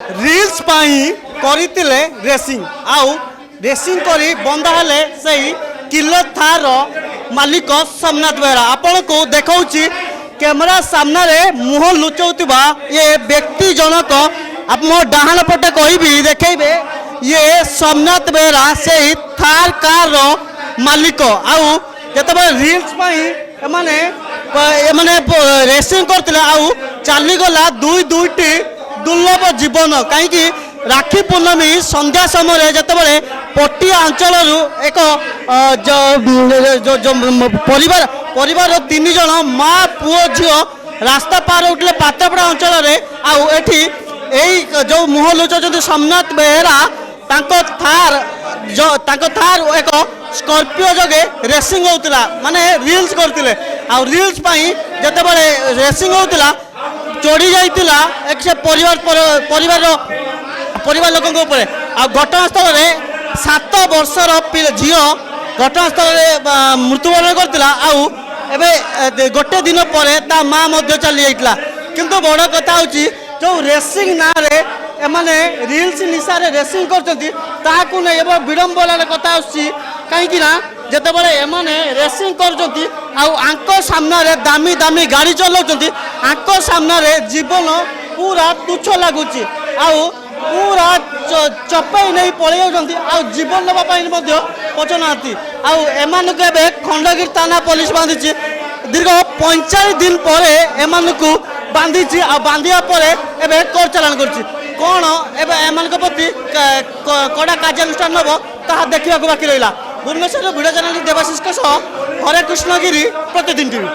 Reels ପାଇଁ କରିଥିଲେ racing ଆଉ ରେସିଂ କରି ବନ୍ଧା ହେଲେ ସେଇ କିଲୋ ଥାର ମାଲିକ ସୋମନାଥ ବେହେରା। ଆପଣଙ୍କୁ ଦେଖାଉଛି କ୍ୟାମେରା ସାମ୍ନାରେ ମୁହଁ ଲୁଚାଉଥିବା ଏ ବ୍ୟକ୍ତି ଜଣକ ମୋ ଡାହାଣ ପଟେ କହିବି ଦେଖେଇବେ ଇଏ ସୋମନାଥ ବେହେରା ସେଇ ଥାର କାର ମାଲିକ। ଆଉ ଯେତେବେଳେ ରିଲ୍ସ ପାଇଁ ଏମାନେ ରେସିଂ କରିଥିଲେ ଆଉ ଚାଲିଗଲା ଦୁଇଟି दुर्लभ जीवन कहीं राखी पूर्णमी संध्या समय जितेबाला पटिया अंचल एक परिवार परिवार 3 जन माँ पुओ झील रास्ता पार उठले पात्रपड़ा अंचल जो मुह लुचाउछन्ति सोमनाथ बेहेरा थार एक स्कॉर्पियो जगे रेसिंग होता माने रील्स करते रील्स जितेबाला रेसिंग होता चढ़ी जाइतिला एक से परिवार लोक घटनास्थल में 7 वर्षर झील घटनास्थल मृत्युवरण करथिला एबे गोटे दिन पर ता माँ चली जाइतिला। किंतु बड़ कथा होची जो रेसिंग ना रे एमाने रील्स निशा रे रेसिंग करछन्ती ताकू नै एबो विडंबनार कथा आछि कहीं ना जितेबाला एमाने रेसिंग करछन्ती आंको सामना रे दामी दामी गाड़ी चलाउछन्ती आंको सामना रे जीवन पूरा तुच्छ लगुच पूरा चपई नहीं पलि जाती जीवन नवा पचना एमानक खंडगिरी थाना पुलिस बांधी दीर्घ 45 दिन पर एमानकु बांधी बांधिया पर एबे कोर्ट चालान करछि कौन एम प्रति कड़ा कार्यानुष्ठान नब ता देखा बाकी रहा। भुवनेश्वर वीडियो जर्नलिस्ट देवाशीष हरे कृष्णगिरी प्रतिदिन टीवी।